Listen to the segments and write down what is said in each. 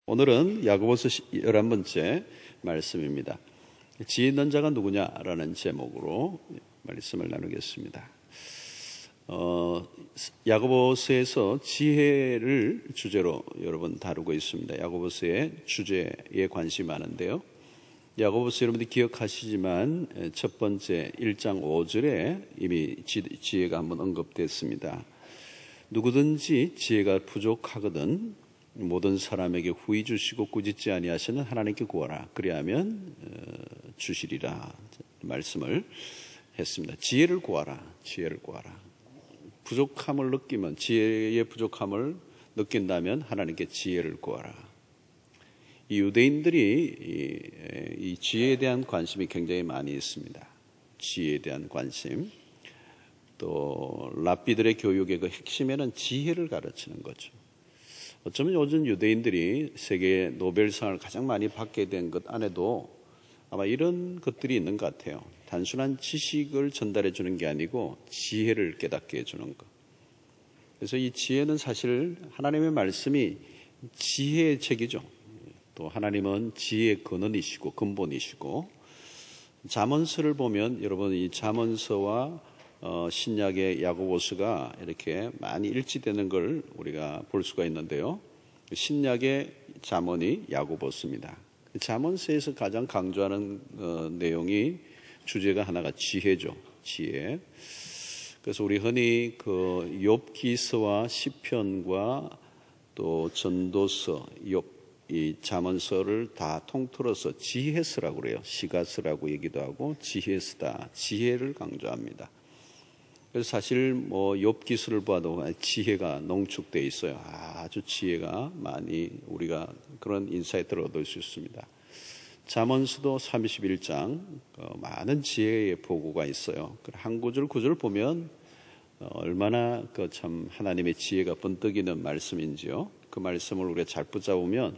오늘은 야고보서 11번째 말씀입니다. 지혜 있는 자가 누구냐라는 제목으로 말씀을 나누겠습니다. 야고보서에서 지혜를 주제로 여러분 다루고 있습니다. 야고보서의 주제에 관심이 많은데요. 야고보서 여러분들이 기억하시지만 첫 번째 1장 5절에 이미 지혜가 한번 언급됐습니다. 누구든지 지혜가 부족하거든 모든 사람에게 후히 주시고 꾸짖지 아니하시는 하나님께 구하라. 그리하면 주시리라 말씀을 했습니다. 지혜를 구하라. 지혜를 구하라. 부족함을 느끼면, 지혜의 부족함을 느낀다면 하나님께 지혜를 구하라. 이 유대인들이 이 지혜에 대한 관심이 굉장히 많이 있습니다. 지혜에 대한 관심. 또 랍비들의 교육의 그 핵심에는 지혜를 가르치는 거죠. 어쩌면 요즘 유대인들이 세계 노벨상을 가장 많이 받게 된 것 안에도 아마 이런 것들이 있는 것 같아요. 단순한 지식을 전달해 주는 게 아니고 지혜를 깨닫게 해주는 것. 그래서 이 지혜는 사실 하나님의 말씀이 지혜의 책이죠. 또 하나님은 지혜의 근원이시고 근본이시고, 잠언서를 보면 여러분 이 잠언서와 신약의 야고보서가 이렇게 많이 일치되는 걸 우리가 볼 수가 있는데요. 신약의 잠언이 야고보서입니다. 잠언서에서 가장 강조하는 내용이 주제가 하나가 지혜죠. 지혜. 그래서 우리 흔히 그 욥기서와 시편과 또 전도서, 이 잠언서를 다 통틀어서 지혜서라고 그래요. 시가서라고 얘기도 하고 지혜서다. 지혜를 강조합니다. 그래서 사실 욥기서를 봐도 지혜가 농축되어 있어요. 아주 지혜가 많이 우리가 그런 인사이트를 얻을 수 있습니다. 잠언서도 31장 많은 지혜의 보고가 있어요. 한 구절 구절 보면 얼마나 참 하나님의 지혜가 번뜩이는 말씀인지요. 그 말씀을 우리가 잘 붙잡으면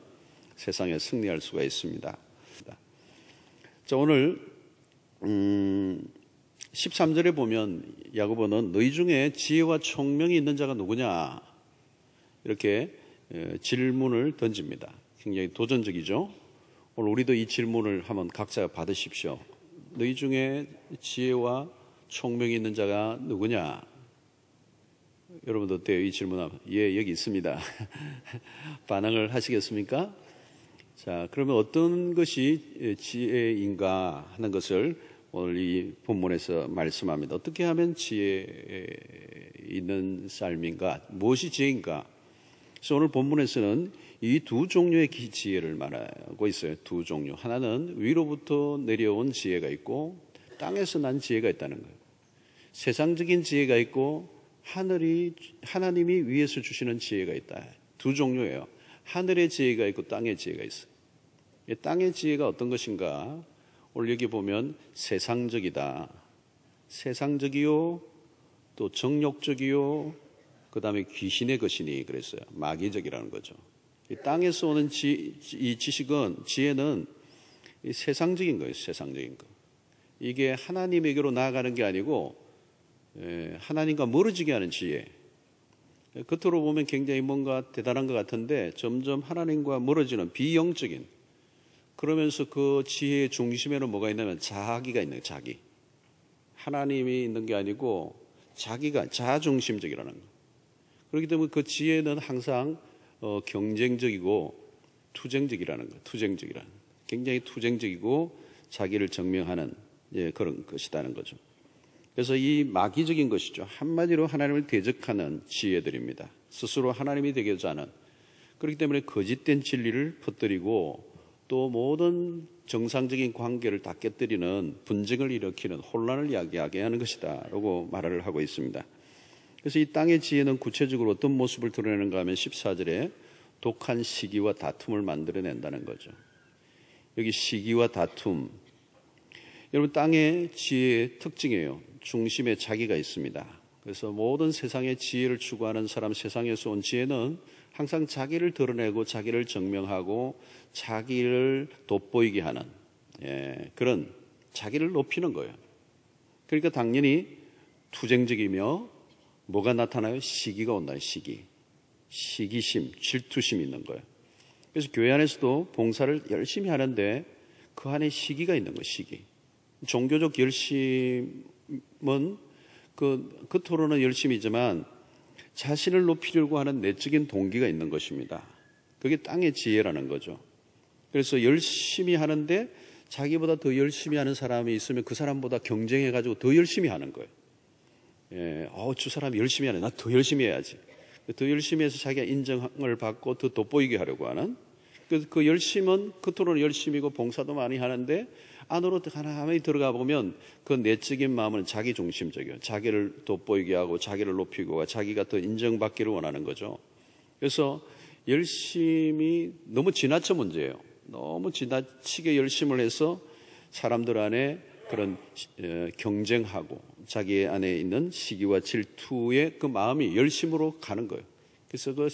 세상에 승리할 수가 있습니다. 자, 오늘 13절에 보면 야고보는 너희 중에 지혜와 총명이 있는 자가 누구냐 이렇게 질문을 던집니다. 굉장히 도전적이죠. 오늘 우리도 이 질문을 한번 각자 받으십시오. 너희 중에 지혜와 총명이 있는 자가 누구냐? 여러분도 어때요? 이 질문하면 예, 여기 있습니다. 반응을 하시겠습니까? 자, 그러면 어떤 것이 지혜인가 하는 것을 오늘 이 본문에서 말씀합니다. 어떻게 하면 지혜 있는 삶인가? 무엇이 지혜인가? 그래서 오늘 본문에서는 이 두 종류의 지혜를 말하고 있어요. 두 종류. 하나는 위로부터 내려온 지혜가 있고 땅에서 난 지혜가 있다는 거예요. 세상적인 지혜가 있고 하나님이 위에서 주시는 지혜가 있다. 두 종류예요. 하늘의 지혜가 있고 땅의 지혜가 있어요. 땅의 지혜가 어떤 것인가? 오늘 여기 보면 세상적이다. 세상적이요, 또 정욕적이요, 그 다음에 귀신의 것이니 그랬어요. 마귀적이라는 거죠. 이 땅에서 오는 이 지식은, 지혜는 이 세상적인 거예요. 세상적인 거. 이게 하나님에게로 나아가는 게 아니고 하나님과 멀어지게 하는 지혜. 겉으로 보면 굉장히 뭔가 대단한 것 같은데 점점 하나님과 멀어지는 비영적인, 그러면서 그 지혜의 중심에는 뭐가 있냐면 자기가 있는 거예요. 자기. 하나님이 있는 게 아니고 자기가 자중심적이라는 거. 그렇기 때문에 그 지혜는 항상 경쟁적이고 투쟁적이라는 거. 투쟁적이라는. 굉장히 투쟁적이고 자기를 증명하는 그런 것이라는 거죠. 그래서 이 마귀적인 것이죠. 한마디로 하나님을 대적하는 지혜들입니다. 스스로 하나님이 되고자 하는. 그렇기 때문에 거짓된 진리를 퍼뜨리고 또 모든 정상적인 관계를 다 깨뜨리는, 분쟁을 일으키는, 혼란을 야기하게 하는 것이다 라고 말을 하고 있습니다. 그래서 이 땅의 지혜는 구체적으로 어떤 모습을 드러내는가 하면 14절에 독한 시기와 다툼을 만들어낸다는 거죠. 여기 시기와 다툼, 여러분 땅의 지혜의 특징이에요. 중심에 자기가 있습니다. 그래서 모든 세상의 지혜를 추구하는 사람, 세상에서 온 지혜는 항상 자기를 드러내고 자기를 증명하고 자기를 돋보이게 하는 그런 자기를 높이는 거예요. 그러니까 당연히 투쟁적이며 뭐가 나타나요? 시기가 온다. 시기. 시기심, 질투심이 있는 거예요. 그래서 교회 안에서도 봉사를 열심히 하는데 그 안에 시기가 있는 거예요. 시기. 종교적 열심은 겉으로는 열심이지만 자신을 높이려고 하는 내적인 동기가 있는 것입니다. 그게 땅의 지혜라는 거죠. 그래서 열심히 하는데 자기보다 더 열심히 하는 사람이 있으면 그 사람보다 경쟁해가지고 더 열심히 하는 거예요. 저 사람이 열심히 하네. 나 더 열심히 해야지. 더 열심히 해서 자기가 인정을 받고 더 돋보이게 하려고 하는. 그래서 그 열심은 겉으로는 열심이고 봉사도 많이 하는데 안으로 하나하나 들어가 보면 그 내적인 마음은 자기 중심적이에요. 자기를 돋보이게 하고 자기를 높이고 자기가 더 인정받기를 원하는 거죠. 그래서 열심이 너무 지나쳐 문제예요. 너무 지나치게 열심을 해서 사람들 안에 그런 경쟁하고 자기 안에 있는 시기와 질투의 그 마음이 열심으로 가는 거예요. 그래서 그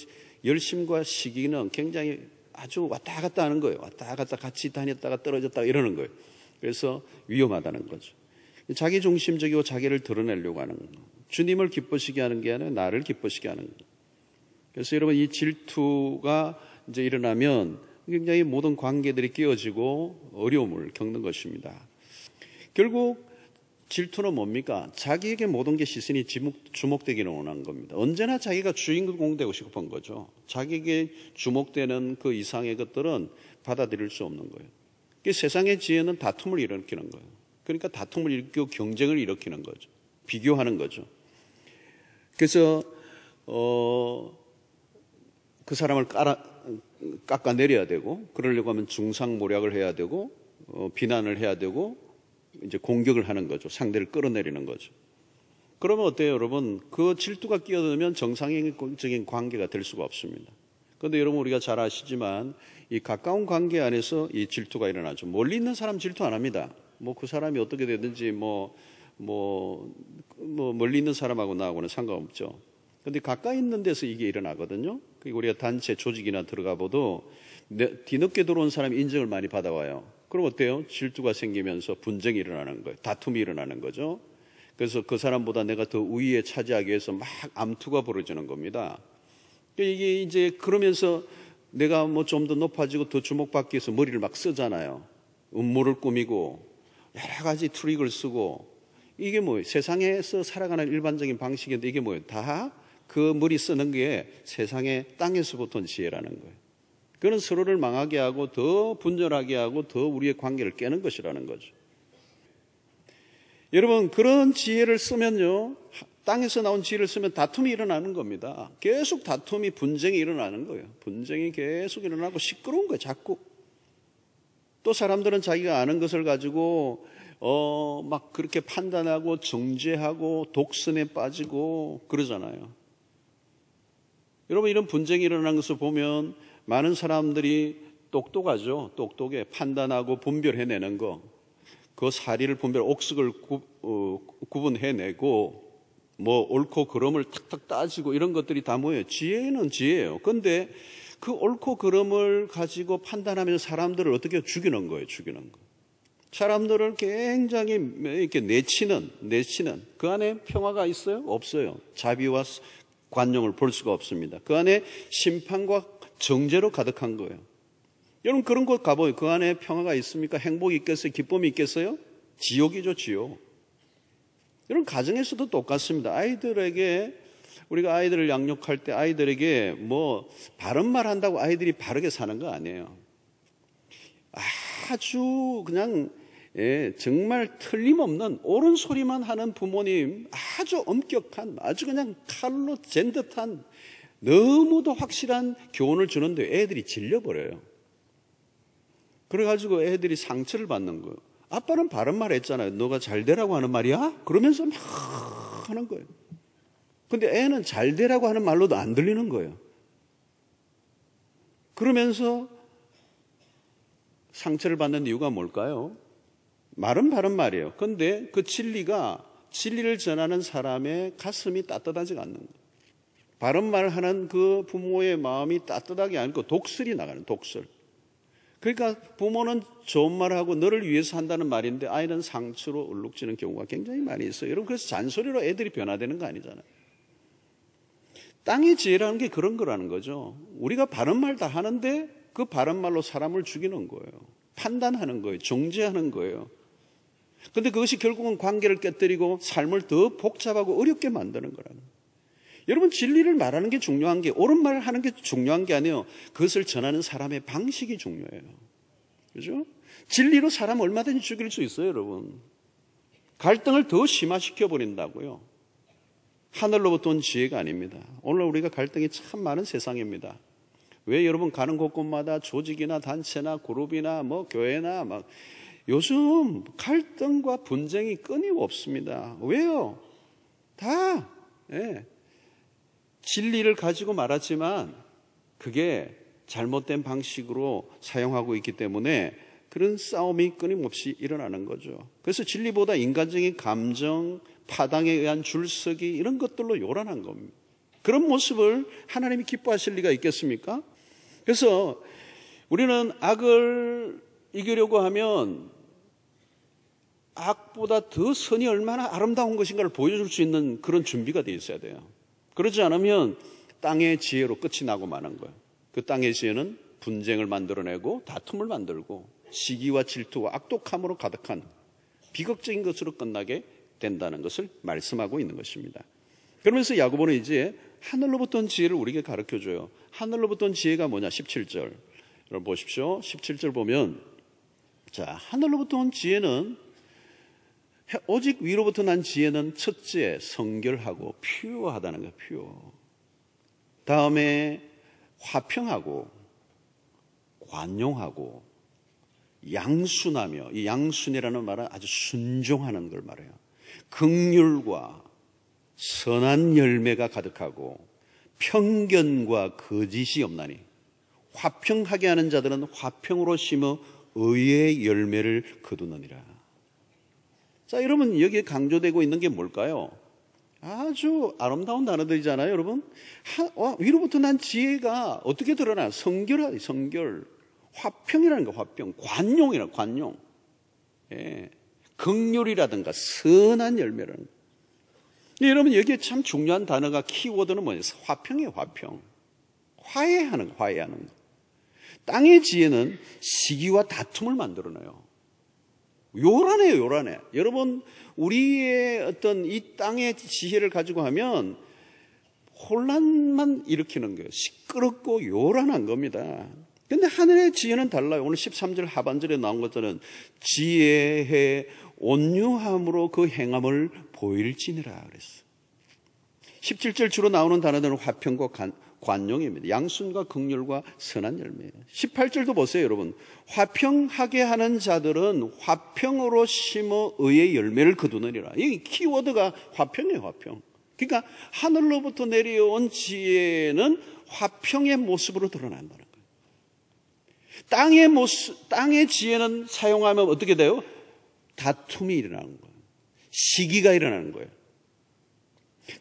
열심과 시기는 굉장히 아주 왔다 갔다 하는 거예요. 왔다 갔다 같이 다녔다가 떨어졌다가 이러는 거예요. 그래서 위험하다는 거죠. 자기 중심적이고 자기를 드러내려고 하는 거예요. 주님을 기쁘시게 하는 게 아니라 나를 기쁘시게 하는 거예요. 그래서 여러분 이 질투가 이제 일어나면 굉장히 모든 관계들이 깨어지고 어려움을 겪는 것입니다. 결국 질투는 뭡니까? 자기에게 모든 게 시선이 주목되기를 원하는 겁니다. 언제나 자기가 주인공 되고 싶은 거죠. 자기에게 주목되는 그 이상의 것들은 받아들일 수 없는 거예요. 세상의 지혜는 다툼을 일으키는 거예요. 그러니까 다툼을 일으키고 경쟁을 일으키는 거죠. 비교하는 거죠. 그래서 그 사람을 깎아내려야 되고, 그러려고 하면 중상모략을 해야 되고, 비난을 해야 되고, 이제 공격을 하는 거죠. 상대를 끌어내리는 거죠. 그러면 어때요, 여러분? 그 질투가 끼어들면 정상적인 관계가 될 수가 없습니다. 그런데 여러분 우리가 잘 아시지만 이 가까운 관계 안에서 이 질투가 일어나죠. 멀리 있는 사람 질투 안 합니다. 그 사람이 어떻게 되든지 멀리 있는 사람하고 나하고는 상관없죠. 그런데 가까이 있는 데서 이게 일어나거든요. 그리고 우리가 단체 조직이나 들어가 봐도 뒤늦게 들어온 사람이 인정을 많이 받아와요. 그럼 어때요? 질투가 생기면서 분쟁이 일어나는 거예요. 다툼이 일어나는 거죠. 그래서 그 사람보다 내가 더 우위에 차지하기 위해서 막 암투가 벌어지는 겁니다. 이게 이제 그러면서 내가 좀 더 높아지고 더 주목받기 위해서 머리를 막 쓰잖아요. 음모를 꾸미고 여러 가지 트릭을 쓰고 이게 뭐예요? 세상에서 살아가는 일반적인 방식인데 이게 뭐예요? 다 그 머리 쓰는 게 세상의 땅에서부터 지혜라는 거예요. 그는 서로를 망하게 하고 더 분열하게 하고 더 우리의 관계를 깨는 것이라는 거죠. 여러분 그런 지혜를 쓰면요. 땅에서 나온 지혜를 쓰면 다툼이 일어나는 겁니다. 계속 다툼이 분쟁이 일어나는 거예요. 분쟁이 계속 일어나고 시끄러운 거예요. 자꾸. 또 사람들은 자기가 아는 것을 가지고 막 그렇게 판단하고 정죄하고 독선에 빠지고 그러잖아요. 여러분 이런 분쟁이 일어나는 것을 보면 많은 사람들이 똑똑하죠. 똑똑해. 판단하고 분별해내는 거. 그 사리를 분별, 옥석을 구분해내고 옳고 그름을 탁탁 따지고 이런 것들이 다 뭐예요? 지혜는 지혜예요. 그런데 그 옳고 그름을 가지고 판단하면서 사람들을 어떻게 죽이는 거예요? 죽이는 거. 사람들을 굉장히 이렇게 내치는 그 안에 평화가 있어요? 없어요. 자비와 관용을 볼 수가 없습니다. 그 안에 심판과 정죄로 가득한 거예요. 여러분 그런 곳 가보요. 그 안에 평화가 있습니까? 행복이 있겠어요? 기쁨이 있겠어요? 지옥이죠, 지옥. 여러분 가정에서도 똑같습니다. 아이들에게 우리가 아이들을 양육할 때 아이들에게 바른 말 한다고 아이들이 바르게 사는 거 아니에요. 아주 그냥 정말 틀림없는 옳은 소리만 하는 부모님, 아주 엄격한, 아주 그냥 칼로 잰 듯한 너무도 확실한 교훈을 주는데 애들이 질려버려요. 그래가지고 애들이 상처를 받는 거예요. 아빠는 바른 말 했잖아요. 너가 잘 되라고 하는 말이야? 그러면서 막 하는 거예요. 근데 애는 잘 되라고 하는 말로도 안 들리는 거예요. 그러면서 상처를 받는 이유가 뭘까요? 말은 바른 말이에요. 그런데 그 진리를 전하는 사람의 가슴이 따뜻하지가 않는 거예요. 바른 말 하는 그 부모의 마음이 따뜻하게 않고 독설이 나가는 독설. 그러니까 부모는 좋은 말하고 너를 위해서 한다는 말인데 아이는 상처로 얼룩지는 경우가 굉장히 많이 있어요. 여러분 그래서 잔소리로 애들이 변화되는 거 아니잖아요. 땅의 지혜라는 게 그런 거라는 거죠. 우리가 바른 말 다 하는데 그 바른 말로 사람을 죽이는 거예요. 판단하는 거예요. 정죄하는 거예요. 그런데 그것이 결국은 관계를 깨뜨리고 삶을 더 복잡하고 어렵게 만드는 거라는 거예요. 여러분, 진리를 말하는 게 중요한 게, 옳은 말을 하는 게 중요한 게 아니에요. 그것을 전하는 사람의 방식이 중요해요. 그죠? 진리로 사람 얼마든지 죽일 수 있어요, 여러분. 갈등을 더 심화시켜 버린다고요. 하늘로부터 온 지혜가 아닙니다. 오늘 우리가 갈등이 참 많은 세상입니다. 왜 여러분 가는 곳곳마다 조직이나 단체나 그룹이나 뭐 교회나 막 요즘 갈등과 분쟁이 끊임없습니다. 왜요? 다 진리를 가지고 말하지만 그게 잘못된 방식으로 사용하고 있기 때문에 그런 싸움이 끊임없이 일어나는 거죠. 그래서 진리보다 인간적인 감정, 파당에 의한 줄서기 이런 것들로 요란한 겁니다. 그런 모습을 하나님이 기뻐하실 리가 있겠습니까? 그래서 우리는 악을 이기려고 하면 악보다 더 선이 얼마나 아름다운 것인가를 보여줄 수 있는 그런 준비가 되어 있어야 돼요. 그러지 않으면 땅의 지혜로 끝이 나고 마는 거예요. 그 땅의 지혜는 분쟁을 만들어내고 다툼을 만들고 시기와 질투와 악독함으로 가득한 비극적인 것으로 끝나게 된다는 것을 말씀하고 있는 것입니다. 그러면서 야고보는 이제 하늘로부터 온 지혜를 우리에게 가르쳐줘요. 하늘로부터 온 지혜가 뭐냐? 17절. 여러분 보십시오. 17절 보면, 자, 하늘로부터 온 지혜는, 오직 위로부터 난 지혜는 첫째 성결하고 퓨어하다는 거예요. 퓨어. 다음에 화평하고 관용하고 양순하며, 이 양순이라는 말은 아주 순종하는 걸 말해요. 긍휼과 선한 열매가 가득하고 편견과 거짓이 없나니 화평하게 하는 자들은 화평으로 심어 의의 열매를 거두느니라. 자, 여러분, 여기에 강조되고 있는 게 뭘까요? 아주 아름다운 단어들이잖아요, 여러분. 위로부터 난 지혜가 어떻게 드러나요? 성결하다, 성결. 화평이라는 거, 화평. 관용이라는 거, 관용. 예. 긍휼이라든가 선한 열매라는 거. 여러분, 여기에 참 중요한 단어가, 키워드는 뭐냐면 화평이에요, 화평. 화해하는 거, 화해하는 거. 땅의 지혜는 시기와 다툼을 만들어내요. 요란해요, 요란해. 여러분, 우리의 어떤 이 땅의 지혜를 가지고 하면 혼란만 일으키는 거예요. 시끄럽고 요란한 겁니다. 근데 하늘의 지혜는 달라요. 오늘 13절 하반절에 나온 것들은 지혜의 온유함으로 그 행함을 보일지니라 그랬어요. 17절 주로 나오는 단어들은 화평과 관용입니다. 양순과 긍휼과 선한 열매예요. 18절도 보세요, 여러분. 화평하게 하는 자들은 화평으로 심어 의의 열매를 거두느니라. 이 키워드가 화평이에요, 화평. 그러니까 하늘로부터 내려온 지혜는 화평의 모습으로 드러난다는 거예요. 땅의 지혜는 사용하면 어떻게 돼요? 다툼이 일어나는 거예요. 시기가 일어나는 거예요.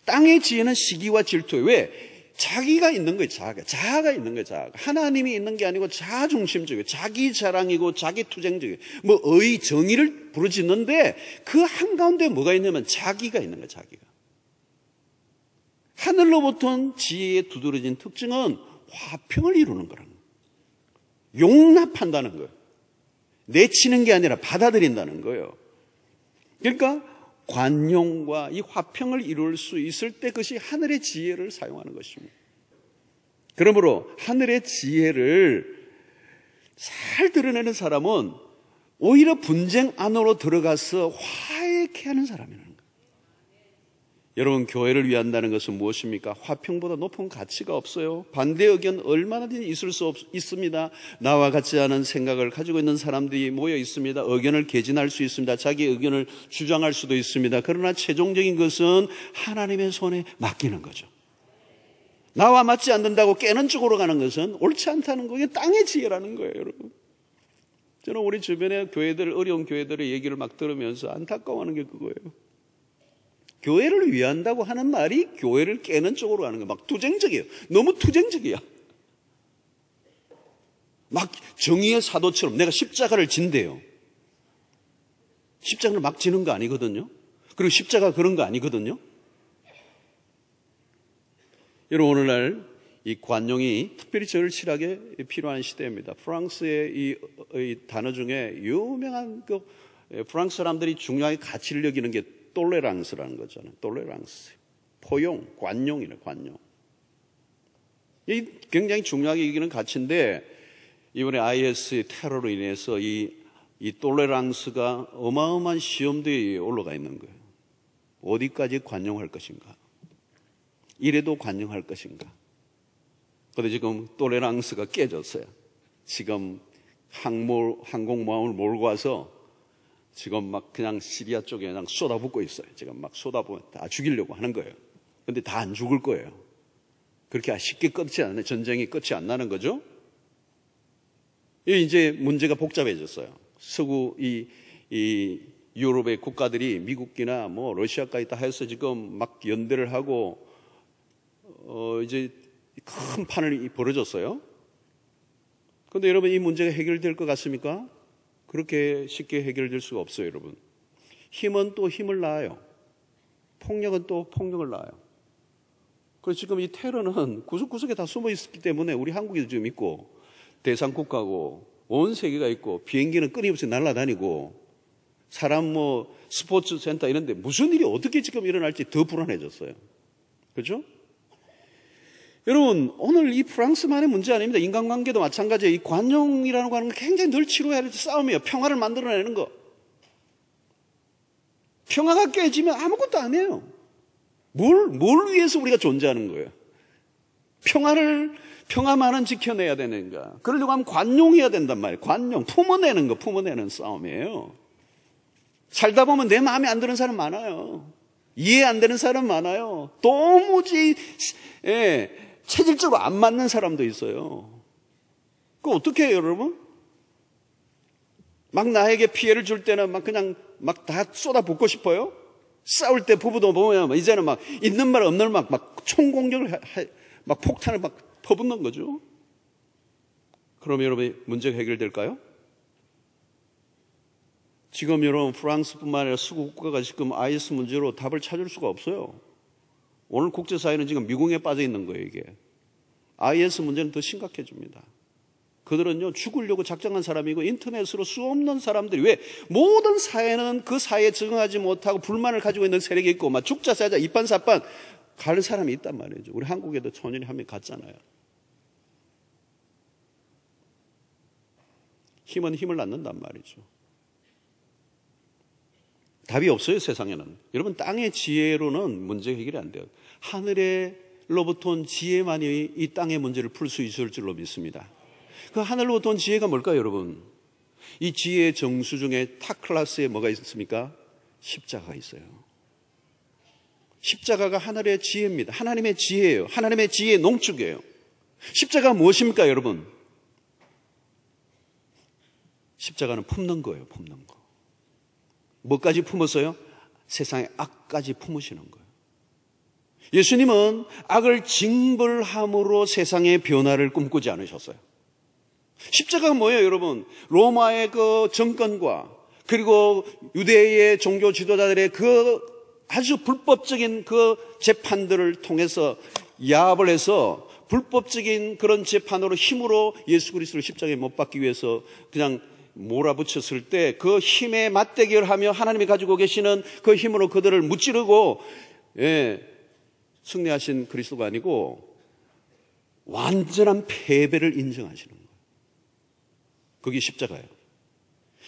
땅의 지혜는 시기와 질투예요. 왜? 자기가 있는 거예요. 자아가 있는 거예요. 자아가. 하나님이 있는 게 아니고 자아 중심적이에요. 자기 자랑이고 자기 투쟁적이에요. 뭐 의 정의를 부르짖는데 그 한가운데 뭐가 있냐면 자기가 있는 거예요. 자기가. 하늘로부터 지혜에 두드러진 특징은 화평을 이루는 거라는 거예요. 용납한다는 거예요. 내치는 게 아니라 받아들인다는 거예요. 그러니까 관용과 이 화평을 이룰 수 있을 때 그것이 하늘의 지혜를 사용하는 것입니다. 그러므로 하늘의 지혜를 잘 드러내는 사람은 오히려 분쟁 안으로 들어가서 화해케 하는 사람이라는 거예요. 여러분, 교회를 위한다는 것은 무엇입니까? 화평보다 높은 가치가 없어요. 반대 의견 얼마든지 있을 수 있습니다. 나와 같지 않은 생각을 가지고 있는 사람들이 모여 있습니다. 의견을 개진할 수 있습니다. 자기 의견을 주장할 수도 있습니다. 그러나 최종적인 것은 하나님의 손에 맡기는 거죠. 나와 맞지 않는다고 깨는 쪽으로 가는 것은 옳지 않다는 거예요. 땅의 지혜라는 거예요, 여러분. 저는 우리 주변의 교회들, 어려운 교회들의 얘기를 막 들으면서 안타까워하는 게 그거예요. 교회를 위한다고 하는 말이 교회를 깨는 쪽으로 가는 거예요. 막 투쟁적이에요. 너무 투쟁적이야. 막 정의의 사도처럼 내가 십자가를 진대요. 십자가를 막 지는 거 아니거든요. 그리고 십자가 그런 거 아니거든요. 여러분, 오늘날 이 관용이 특별히 절실하게 필요한 시대입니다. 프랑스의 이 단어 중에 유명한 프랑스 사람들이 중요하게 가치를 여기는 게 톨레랑스라는 거잖아요. 톨레랑스. 포용, 관용이네, 관용. 이 굉장히 중요하게 여기는 가치인데 이번에 IS의 테러로 인해서 이 톨레랑스가 어마어마한 시험대에 올라가 있는 거예요. 어디까지 관용할 것인가? 이래도 관용할 것인가? 그런데 지금 톨레랑스가 깨졌어요. 지금 항공모함을 몰고 와서 지금 막 그냥 시리아 쪽에 그냥 쏟아붓고 있어요. 지금 막 쏟아부어 다 죽이려고 하는 거예요. 근데 다 안 죽을 거예요. 그렇게 쉽게 끝이 안 나요. 전쟁이 끝이 안 나는 거죠. 이제 문제가 복잡해졌어요. 서구 이 유럽의 국가들이 미국이나 뭐 러시아까지 다 해서 지금 막 연대를 하고 이제 큰 판이 벌어졌어요. 그런데 여러분 이 문제가 해결될 것 같습니까? 그렇게 쉽게 해결될 수가 없어요, 여러분. 힘은 또 힘을 낳아요. 폭력은 또 폭력을 낳아요. 그래서 지금 이 테러는 구석구석에 다 숨어 있기 때문에 우리 한국에도 지금 있고 대상국가고 온 세계가 있고 비행기는 끊임없이 날아다니고 사람 뭐 스포츠 센터 이런 데 무슨 일이 어떻게 지금 일어날지 더 불안해졌어요. 그렇죠? 여러분 오늘 이 프랑스만의 문제 아닙니다. 인간관계도 마찬가지예요. 이 관용이라는 거 하는 건 굉장히 늘 치러야 될 싸움이에요. 평화를 만들어내는 거. 평화가 깨지면 아무것도 안 해요. 뭘 위해서 우리가 존재하는 거예요? 평화만은 지켜내야 되는가? 그러려고 하면 관용해야 된단 말이에요. 관용, 품어내는 싸움이에요. 살다 보면 내 마음에 안 드는 사람 많아요. 이해 안 되는 사람 많아요. 도무지 체질적으로 안 맞는 사람도 있어요. 그거 어떻게 해요, 여러분? 막 나에게 피해를 줄 때는 막 그냥 막 다 쏟아붓고 싶어요? 싸울 때 부부도 보면 이제는 막 있는 말 없는 말 막 총공격을 막 폭탄을 막 퍼붓는 거죠. 그럼 여러분 문제가 해결될까요? 지금 여러분 프랑스뿐만 아니라 서구 국가가 지금 IS 문제로 답을 찾을 수가 없어요. 오늘 국제사회는 지금 미궁에 빠져 있는 거예요, 이게. IS 문제는 더 심각해집니다. 그들은요, 죽으려고 작정한 사람이고 인터넷으로 수없는 사람들이 왜 모든 사회는 그 사회에 적응하지 못하고 불만을 가지고 있는 세력이 있고 막 죽자 싸자 이판사판 가는 사람이 있단 말이죠. 우리 한국에도 초년이 한 명 갔잖아요. 힘은 힘을 낳는단 말이죠. 답이 없어요, 세상에는. 여러분, 땅의 지혜로는 문제 해결이 안 돼요. 하늘로부터 온 지혜만이 이 땅의 문제를 풀 수 있을 줄로 믿습니다. 그 하늘로부터 온 지혜가 뭘까요, 여러분? 이 지혜의 정수 중에 탑 클래스에 뭐가 있습니까? 십자가가 있어요. 십자가가 하늘의 지혜입니다. 하나님의 지혜예요. 하나님의 지혜의 농축이에요. 십자가가 무엇입니까, 여러분? 십자가는 품는 거예요, 품는 거. 뭐까지 품었어요? 세상의 악까지 품으시는 거예요. 예수님은 악을 징벌함으로 세상의 변화를 꿈꾸지 않으셨어요. 십자가가 뭐예요, 여러분? 로마의 그 정권과 그리고 유대의 종교 지도자들의 그 아주 불법적인 그 재판들을 통해서 야합을 해서 불법적인 그런 재판으로 힘으로 예수 그리스도를 십자가에 못 박기 위해서 그냥 몰아붙였을 때 그 힘에 맞대결을 하며 하나님이 가지고 계시는 그 힘으로 그들을 무찌르고 승리하신 그리스도가 아니고 완전한 패배를 인정하시는 거예요. 그게 십자가예요.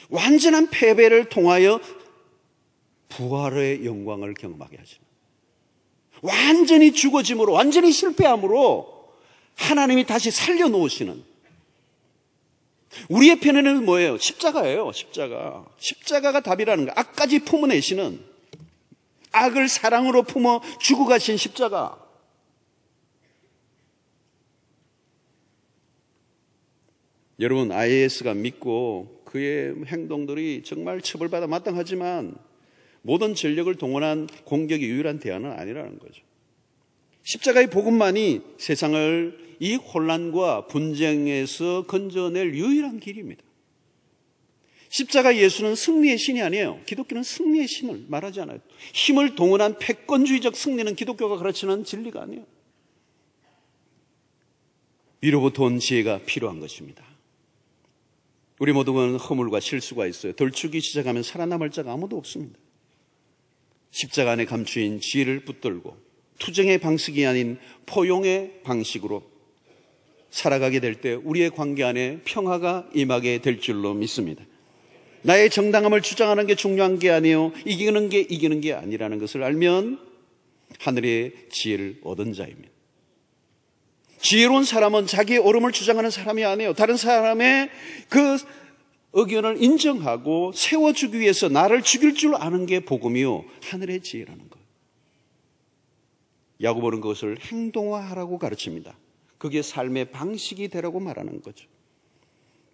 완전한 패배를 통하여 부활의 영광을 경험하게 하시는 거예요. 완전히 죽어짐으로, 완전히 실패함으로 하나님이 다시 살려놓으시는, 우리의 편에는 뭐예요? 십자가예요. 십자가가 답이라는 거예요. 악까지 품어내시는, 악을 사랑으로 품어 주고 가신 십자가. 여러분, IS가 믿고 그의 행동들이 정말 처벌받아 마땅하지만 모든 전력을 동원한 공격이 유일한 대안은 아니라는 거죠. 십자가의 복음만이 세상을 이 혼란과 분쟁에서 건져낼 유일한 길입니다. 십자가 예수는 승리의 신이 아니에요. 기독교는 승리의 신을 말하지 않아요. 힘을 동원한 패권주의적 승리는 기독교가 가르치는 진리가 아니에요. 위로부터 온 지혜가 필요한 것입니다. 우리 모두는 허물과 실수가 있어요. 덜추기 시작하면 살아남을 자가 아무도 없습니다. 십자가 안에 감추인 지혜를 붙들고 투쟁의 방식이 아닌 포용의 방식으로 살아가게 될 때 우리의 관계 안에 평화가 임하게 될 줄로 믿습니다. 나의 정당함을 주장하는 게 중요한 게 아니에요. 이기는 게 아니라는 것을 알면 하늘의 지혜를 얻은 자입니다. 지혜로운 사람은 자기의 옳음을 주장하는 사람이 아니에요. 다른 사람의 그 의견을 인정하고 세워주기 위해서 나를 죽일 줄 아는 게 복음이요, 하늘의 지혜라는 거예요. 야고보는 그것을 행동화하라고 가르칩니다. 그게 삶의 방식이 되라고 말하는 거죠.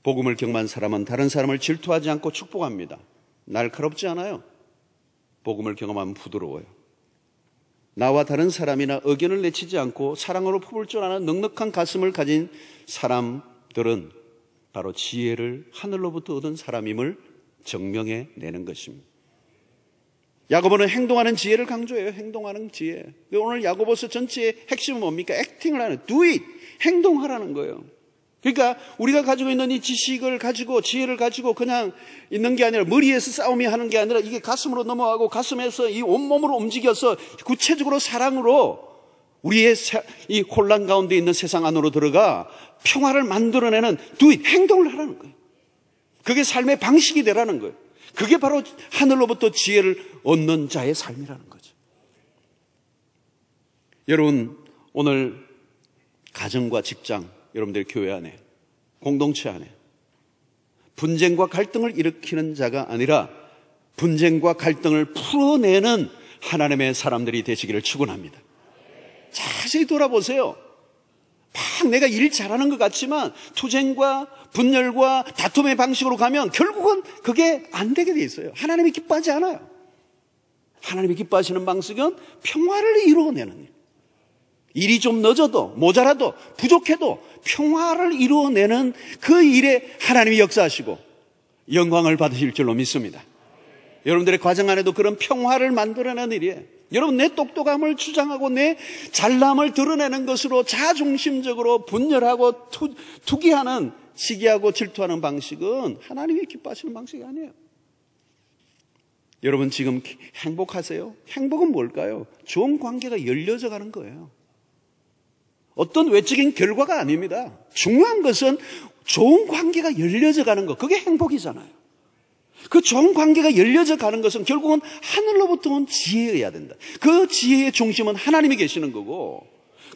복음을 경험한 사람은 다른 사람을 질투하지 않고 축복합니다. 날카롭지 않아요. 복음을 경험하면 부드러워요. 나와 다른 사람이나 의견을 내치지 않고 사랑으로 품을 줄 아는 넉넉한 가슴을 가진 사람들은 바로 지혜를 하늘로부터 얻은 사람임을 증명해 내는 것입니다. 야고보는 행동하는 지혜를 강조해요. 행동하는 지혜. 오늘 야고보서 전체의 핵심은 뭡니까? 액팅을 하는, do it, 행동하라는 거예요. 그러니까 우리가 가지고 있는 이 지식을 가지고 지혜를 가지고 그냥 있는 게 아니라 머리에서 싸움이 하는 게 아니라 이게 가슴으로 넘어가고 가슴에서 이 온몸으로 움직여서 구체적으로 사랑으로 우리의 이 혼란 가운데 있는 세상 안으로 들어가 평화를 만들어내는 do it, 행동을 하라는 거예요. 그게 삶의 방식이 되라는 거예요. 그게 바로 하늘로부터 지혜를 얻는 자의 삶이라는 거죠. 여러분, 오늘 가정과 직장, 여러분들 교회 안에, 공동체 안에 분쟁과 갈등을 일으키는 자가 아니라 분쟁과 갈등을 풀어내는 하나님의 사람들이 되시기를 축원합니다. 자세히 돌아보세요. 막 내가 일 잘하는 것 같지만 투쟁과 분열과 다툼의 방식으로 가면 결국은 그게 안 되게 돼 있어요. 하나님이 기뻐하지 않아요. 하나님이 기뻐하시는 방식은 평화를 이루어내는 일. 일이 좀 늦어도 모자라도 부족해도 평화를 이루어내는 그 일에 하나님이 역사하시고 영광을 받으실 줄로 믿습니다. 여러분들의 과정 안에도 그런 평화를 만들어내는 일이에요. 여러분, 내 똑똑함을 주장하고 내 잘남을 드러내는 것으로 자중심적으로 분열하고 투기하는, 시기하고 질투하는 방식은 하나님이 기뻐하시는 방식이 아니에요. 여러분, 지금 행복하세요? 행복은 뭘까요? 좋은 관계가 열려져 가는 거예요. 어떤 외적인 결과가 아닙니다. 중요한 것은 좋은 관계가 열려져 가는 것, 그게 행복이잖아요. 그 좋은 관계가 열려져 가는 것은 결국은 하늘로부터 온 지혜여야 된다. 그 지혜의 중심은 하나님이 계시는 거고,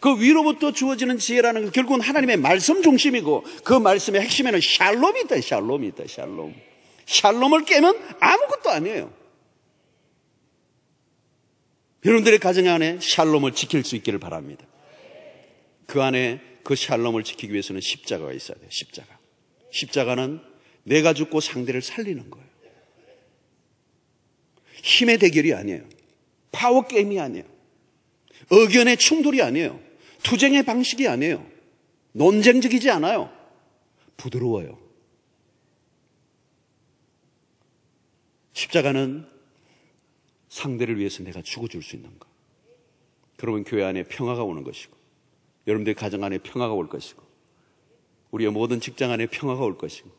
그 위로부터 주어지는 지혜라는 건 결국은 하나님의 말씀 중심이고, 그 말씀의 핵심에는 샬롬이 있다. 샬롬이 있다. 샬롬. 샬롬을 깨면 아무것도 아니에요. 여러분들의 가정 안에 샬롬을 지킬 수 있기를 바랍니다. 그 안에 그 샬롬을 지키기 위해서는 십자가가 있어야 돼요. 십자가. 십자가는 내가 죽고 상대를 살리는 거예요. 힘의 대결이 아니에요. 파워 게임이 아니에요. 의견의 충돌이 아니에요. 투쟁의 방식이 아니에요. 논쟁적이지 않아요. 부드러워요. 십자가는 상대를 위해서 내가 죽어줄 수 있는 것. 그러면 교회 안에 평화가 오는 것이고, 여러분들의 가정 안에 평화가 올 것이고, 우리의 모든 직장 안에 평화가 올 것이고,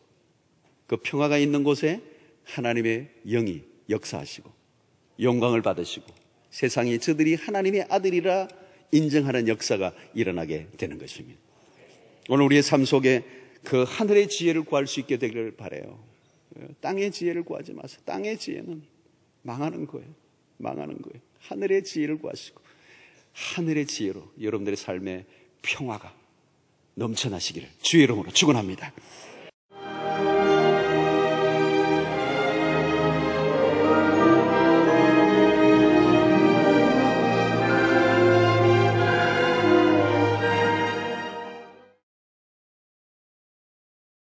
그 평화가 있는 곳에 하나님의 영이 역사하시고 영광을 받으시고 세상이 저들이 하나님의 아들이라 인정하는 역사가 일어나게 되는 것입니다. 오늘 우리의 삶 속에 그 하늘의 지혜를 구할 수 있게 되기를 바라요. 땅의 지혜를 구하지 마세요. 땅의 지혜는 망하는 거예요. 망하는 거예요. 하늘의 지혜를 구하시고 하늘의 지혜로 여러분들의 삶에 평화가 넘쳐나시기를 주의 이름으로 축원합니다.